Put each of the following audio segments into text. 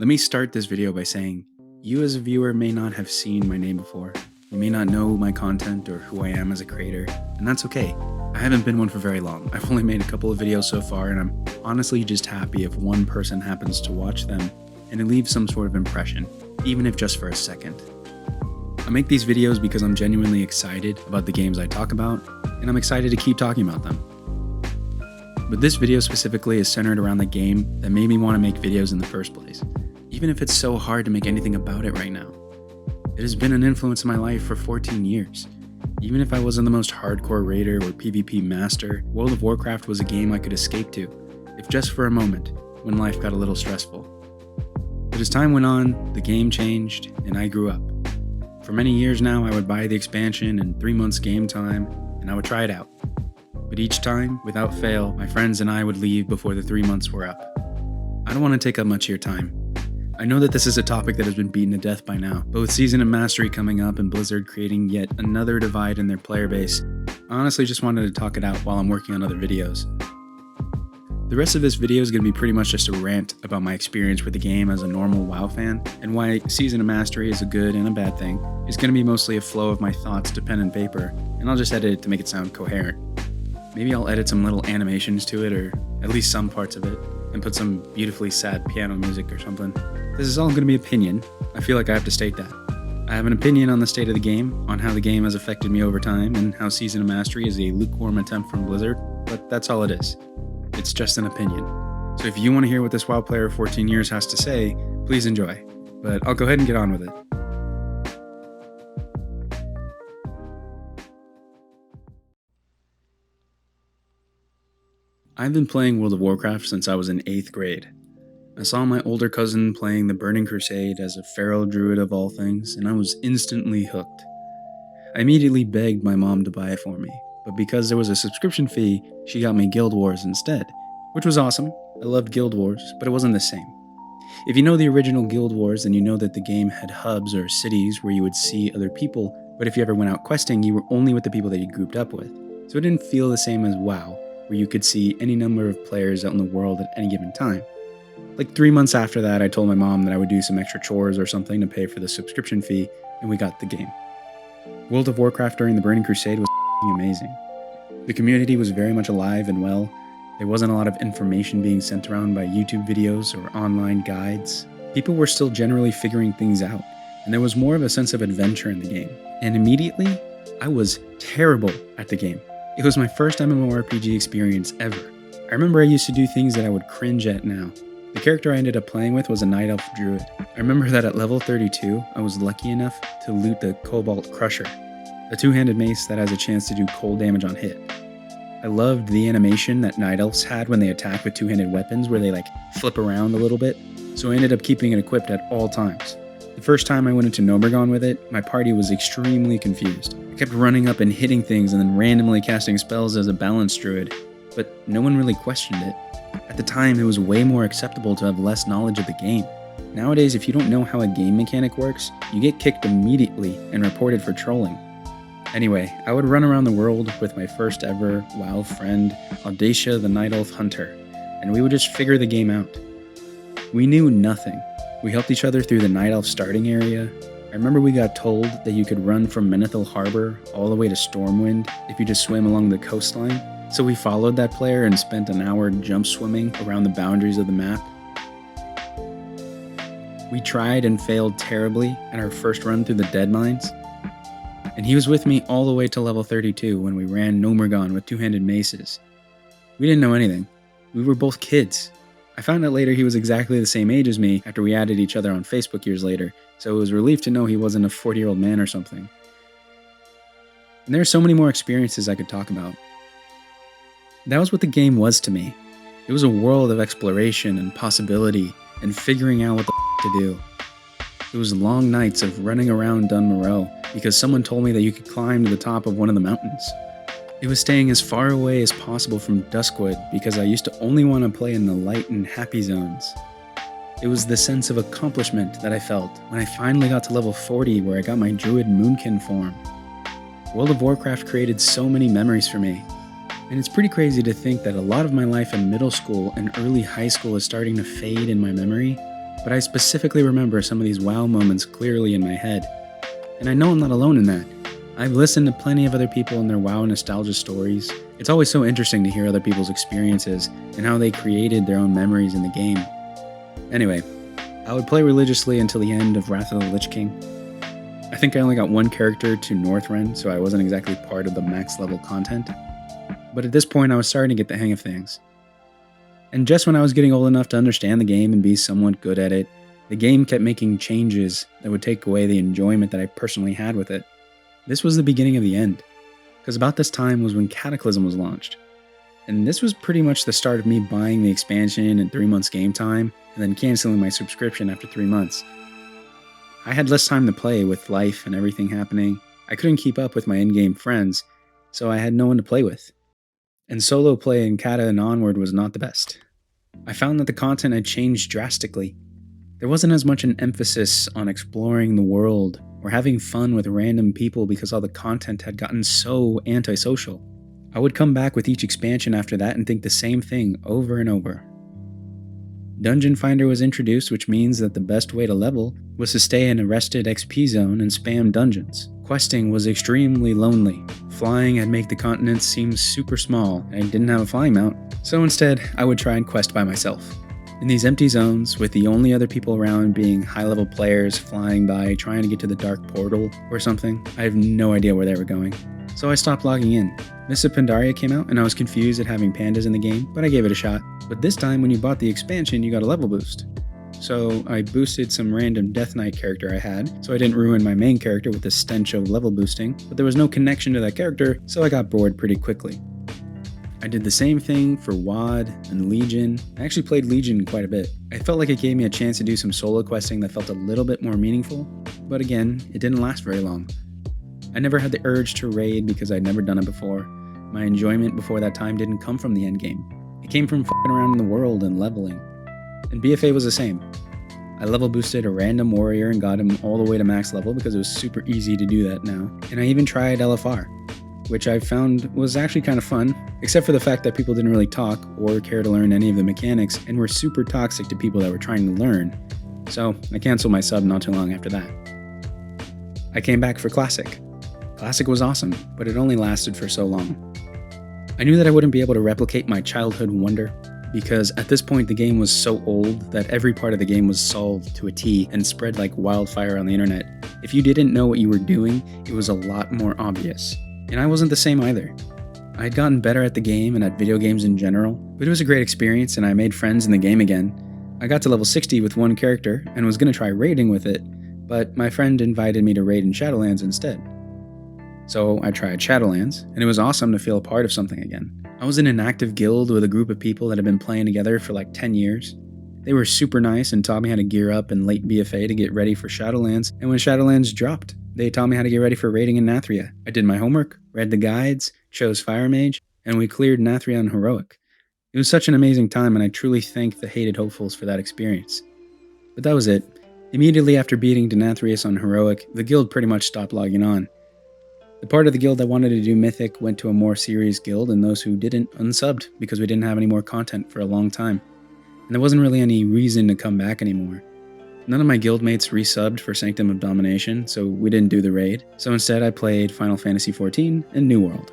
Let me start this video by saying, you as a viewer may not have seen my name before. You may not know my content or who I am as a creator, and that's okay. I haven't been one for very long. I've only made a couple of videos so far, and I'm honestly just happy if one person happens to watch them and it leaves some sort of impression, even if just for a second. I make these videos because I'm genuinely excited about the games I talk about, and I'm excited to keep talking about them. But this video specifically is centered around the game that made me want to make videos in the first place, even if it's so hard to make anything about it right now. It has been an influence in my life for 14 years. Even if I wasn't the most hardcore raider or PvP master, World of Warcraft was a game I could escape to, if just for a moment, when life got a little stressful. But as time went on, the game changed, and I grew up. For many years now, I would buy the expansion in 3 months game time, and I would try it out. But each time, without fail, my friends and I would leave before the 3 months were up. I don't want to take up much of your time. I know that this is a topic that has been beaten to death by now, but with Season of Mastery coming up and Blizzard creating yet another divide in their player base, I honestly just wanted to talk it out while I'm working on other videos. The rest of this video is going to be pretty much just a rant about my experience with the game as a normal WoW fan, and why Season of Mastery is a good and a bad thing. It's going to be mostly a flow of my thoughts to pen and paper, and I'll just edit it to make it sound coherent. Maybe I'll edit some little animations to it, or at least some parts of it, and put some beautifully sad piano music or something. This is all going to be opinion. I feel like I have to state that. I have an opinion on the state of the game, on how the game has affected me over time, and how Season of Mastery is a lukewarm attempt from Blizzard, but that's all it is. It's just an opinion. So if you want to hear what this WoW player of 14 years has to say, please enjoy. But I'll go ahead and get on with it. I've been playing World of Warcraft since I was in 8th grade. I saw my older cousin playing the Burning Crusade as a feral druid of all things, and I was instantly hooked. I immediately begged my mom to buy it for me, but because there was a subscription fee, she got me Guild Wars instead, which was awesome. I loved Guild Wars, but it wasn't the same. If you know the original Guild Wars, then you know that the game had hubs or cities where you would see other people, but if you ever went out questing, you were only with the people that you grouped up with. So it didn't feel the same as WoW, where you could see any number of players out in the world at any given time. Like 3 months after that, I told my mom that I would do some extra chores or something to pay for the subscription fee, and we got the game. World of Warcraft during the Burning Crusade was amazing. The community was very much alive and well. There wasn't a lot of information being sent around by YouTube videos or online guides. People were still generally figuring things out, and there was more of a sense of adventure in the game. And immediately, I was terrible at the game. It was my first MMORPG experience ever. I remember I used to do things that I would cringe at now. The character I ended up playing with was a Night Elf Druid. I remember that at level 32, I was lucky enough to loot the Cobalt Crusher, a two-handed mace that has a chance to do cold damage on hit. I loved the animation that Night Elves had when they attack with two-handed weapons, where they flip around a little bit, so I ended up keeping it equipped at all times. The first time I went into Nobragon with it, my party was extremely confused. I kept running up and hitting things and then randomly casting spells as a balanced druid, but no one really questioned it. At the time, it was way more acceptable to have less knowledge of the game. Nowadays, if you don't know how a game mechanic works, you get kicked immediately and reported for trolling. Anyway, I would run around the world with my first ever WoW friend, Audacia the Night Elf Hunter, and we would just figure the game out. We knew nothing. We helped each other through the Night Elf starting area. I remember we got told that you could run from Menethil Harbor all the way to Stormwind if you just swim along the coastline. So we followed that player and spent an hour jump swimming around the boundaries of the map. We tried and failed terribly at our first run through the Dead Mines. And he was with me all the way to level 32 when we ran Nobragon with two-handed maces. We didn't know anything. We were both kids. I found out later he was exactly the same age as me after we added each other on Facebook years later, so it was a relief to know he wasn't a 40-year-old man or something. And there are so many more experiences I could talk about. That was what the game was to me. It was a world of exploration and possibility and figuring out what the to do. It was long nights of running around Dunmoreau because someone told me that you could climb to the top of one of the mountains. It was staying as far away as possible from Duskwood because I used to only want to play in the light and happy zones. It was the sense of accomplishment that I felt when I finally got to level 40 where I got my Druid Moonkin form. World of Warcraft created so many memories for me. And it's pretty crazy to think that a lot of my life in middle school and early high school is starting to fade in my memory, but I specifically remember some of these WoW moments clearly in my head. And I know I'm not alone in that. I've listened to plenty of other people and their WoW nostalgia stories. It's always so interesting to hear other people's experiences and how they created their own memories in the game. Anyway, I would play religiously until the end of Wrath of the Lich King. I think I only got one character to Northrend, so I wasn't exactly part of the max level content. But at this point, I was starting to get the hang of things. And just when I was getting old enough to understand the game and be somewhat good at it, the game kept making changes that would take away the enjoyment that I personally had with it. This was the beginning of the end, because about this time was when Cataclysm was launched. And this was pretty much the start of me buying the expansion in 3 months game time, and then canceling my subscription after 3 months. I had less time to play with life and everything happening. I couldn't keep up with my in-game friends, so I had no one to play with. And solo play in Cata and onward was not the best. I found that the content had changed drastically. There wasn't as much an emphasis on exploring the world or having fun with random people because all the content had gotten so antisocial. I would come back with each expansion after that and think the same thing over and over. Dungeon Finder was introduced, which means that the best way to level was to stay in a rested XP zone and spam dungeons. Questing was extremely lonely. Flying had made the continents seem super small, and I didn't have a flying mount, so instead I would try and quest by myself. In these empty zones, with the only other people around being high-level players flying by trying to get to the Dark Portal or something, I have no idea where they were going. So I stopped logging in. Mists of Pandaria came out and I was confused at having pandas in the game, but I gave it a shot. But this time when you bought the expansion, you got a level boost. So I boosted some random Death Knight character I had, so I didn't ruin my main character with the stench of level boosting, but there was no connection to that character, so I got bored pretty quickly. I did the same thing for WoD and Legion. I actually played Legion quite a bit. I felt like it gave me a chance to do some solo questing that felt a little bit more meaningful, but again, it didn't last very long. I never had the urge to raid because I'd never done it before. My enjoyment before that time didn't come from the endgame. It came from f***ing around in the world and leveling. And BFA was the same. I level boosted a random warrior and got him all the way to max level because it was super easy to do that now. And I even tried LFR, which I found was actually kind of fun, except for the fact that people didn't really talk or care to learn any of the mechanics and were super toxic to people that were trying to learn. So I canceled my sub not too long after that. I came back for Classic. Classic was awesome, but it only lasted for so long. I knew that I wouldn't be able to replicate my childhood wonder, because at this point the game was so old that every part of the game was solved to a T and spread like wildfire on the internet. If you didn't know what you were doing, it was a lot more obvious. And I wasn't the same either. I had gotten better at the game and at video games in general, but it was a great experience and I made friends in the game again. I got to level 60 with one character and was going to try raiding with it, but my friend invited me to raid in Shadowlands instead. So I tried Shadowlands, and it was awesome to feel a part of something again. I was in an active guild with a group of people that had been playing together for like 10 years. They were super nice and taught me how to gear up in late BFA to get ready for Shadowlands, and when Shadowlands dropped, they taught me how to get ready for raiding in Nathria. I did my homework, read the guides, chose Fire Mage, and we cleared Nathria on Heroic. It was such an amazing time, and I truly thank the Hated Hopefuls for that experience. But that was it. Immediately after beating Denathrius on Heroic, the guild pretty much stopped logging on. The part of the guild that wanted to do Mythic went to a more serious guild, and those who didn't unsubbed because we didn't have any more content for a long time. And there wasn't really any reason to come back anymore. None of my guildmates resubbed for Sanctum of Domination, so we didn't do the raid. So instead I played Final Fantasy XIV and New World.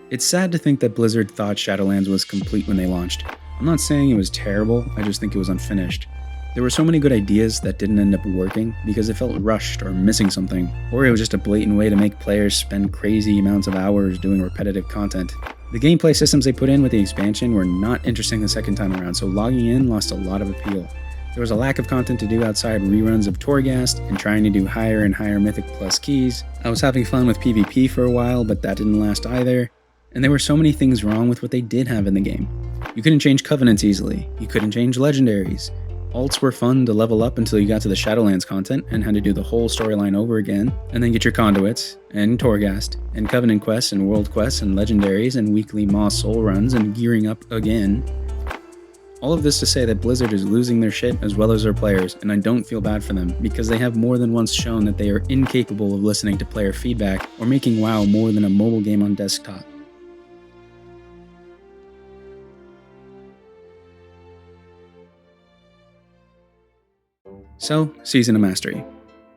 It's sad to think that Blizzard thought Shadowlands was complete when they launched. I'm not saying it was terrible, I just think it was unfinished. There were so many good ideas that didn't end up working because it felt rushed or missing something, or it was just a blatant way to make players spend crazy amounts of hours doing repetitive content. The gameplay systems they put in with the expansion were not interesting the second time around, so logging in lost a lot of appeal. There was a lack of content to do outside reruns of Torghast and trying to do higher and higher Mythic Plus keys. I was having fun with PvP for a while, but that didn't last either. And there were so many things wrong with what they did have in the game. You couldn't change covenants easily. You couldn't change legendaries. Alts were fun to level up until you got to the Shadowlands content and had to do the whole storyline over again, and then get your conduits, and Torghast, and Covenant quests, and World quests, and legendaries, and weekly Moss Soul runs, and gearing up again. All of this to say that Blizzard is losing their shit as well as their players, and I don't feel bad for them, because they have more than once shown that they are incapable of listening to player feedback or making WoW more than a mobile game on desktop. So, Season of Mastery.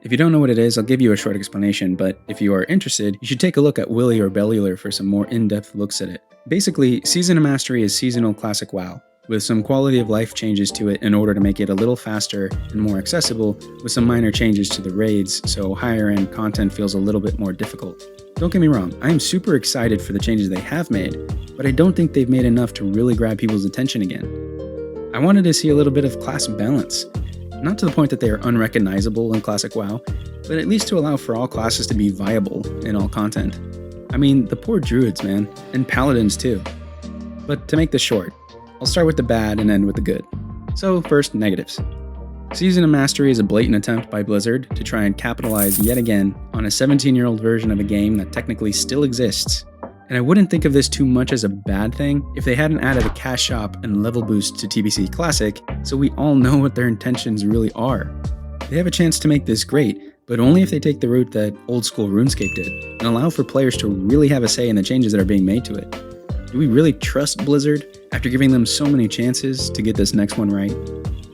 If you don't know what it is, I'll give you a short explanation, but if you are interested, you should take a look at Willy or Bellular for some more in-depth looks at it. Basically, Season of Mastery is seasonal classic WoW, with some quality of life changes to it in order to make it a little faster and more accessible, with some minor changes to the raids, so higher end content feels a little bit more difficult. Don't get me wrong, I am super excited for the changes they have made, but I don't think they've made enough to really grab people's attention again. I wanted to see a little bit of class balance. Not to the point that they are unrecognizable in classic WoW, but at least to allow for all classes to be viable in all content. I mean, the poor druids, man, and paladins too. But to make this short, I'll start with the bad and end with the good. So first, negatives. Season of Mastery is a blatant attempt by Blizzard to try and capitalize yet again on a 17-year-old version of a game that technically still exists. And I wouldn't think of this too much as a bad thing if they hadn't added a cash shop and level boost to TBC Classic, so we all know what their intentions really are. They have a chance to make this great, but only if they take the route that old school RuneScape did, and allow for players to really have a say in the changes that are being made to it. Do we really trust Blizzard after giving them so many chances to get this next one right?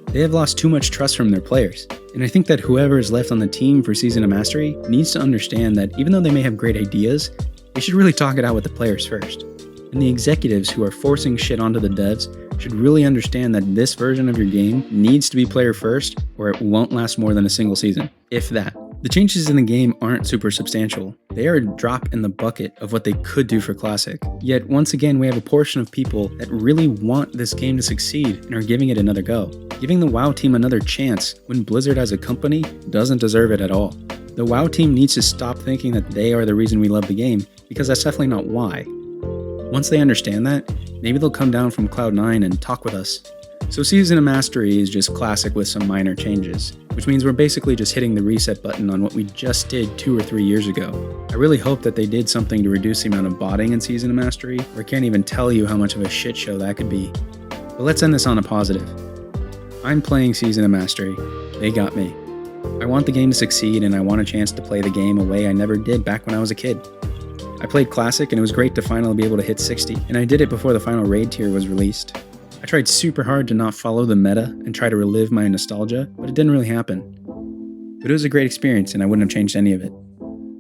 They have lost too much trust from their players, and I think that whoever is left on the team for Season of Mastery needs to understand that even though they may have great ideas, they should really talk it out with the players first. And the executives who are forcing shit onto the devs should really understand that this version of your game needs to be player first, or it won't last more than a single season, if that. The changes in the game aren't super substantial. They are a drop in the bucket of what they could do for Classic. Yet once again, we have a portion of people that really want this game to succeed and are giving it another go. Giving the WoW team another chance when Blizzard as a company doesn't deserve it at all. The WoW team needs to stop thinking that they are the reason we love the game, because that's definitely not why. Once they understand that, maybe they'll come down from Cloud9 and talk with us. So Season of Mastery is just Classic with some minor changes, which means we're basically just hitting the reset button on what we just did 2 or 3 years ago. I really hope that they did something to reduce the amount of botting in Season of Mastery, or I can't even tell you how much of a shit show that could be. But let's end this on a positive. I'm playing Season of Mastery. They got me. I want the game to succeed, and I want a chance to play the game a way I never did back when I was a kid. I played Classic, and it was great to finally be able to hit 60, and I did it before the final raid tier was released. I tried super hard to not follow the meta and try to relive my nostalgia, but it didn't really happen. But it was a great experience, and I wouldn't have changed any of it.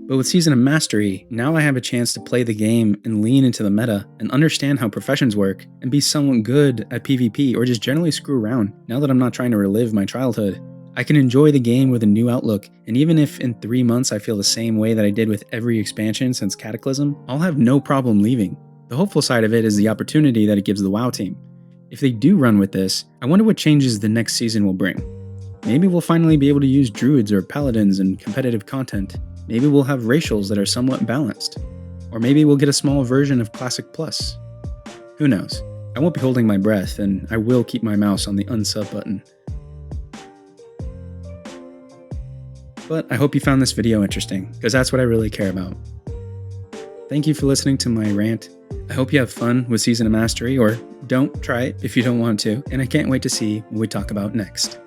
But with Season of Mastery, now I have a chance to play the game and lean into the meta and understand how professions work and be somewhat good at PvP or just generally screw around now that I'm not trying to relive my childhood. I can enjoy the game with a new outlook, and even if in 3 months I feel the same way that I did with every expansion since Cataclysm, I'll have no problem leaving. The hopeful side of it is the opportunity that it gives the WoW team. If they do run with this, I wonder what changes the next season will bring. Maybe we'll finally be able to use druids or paladins in competitive content. Maybe we'll have racials that are somewhat balanced. Or maybe we'll get a small version of Classic Plus. Who knows? I won't be holding my breath, and I will keep my mouse on the unsub button. But I hope you found this video interesting, because that's what I really care about. Thank you for listening to my rant. I hope you have fun with Season of Mastery, or don't try it if you don't want to, and I can't wait to see what we talk about next.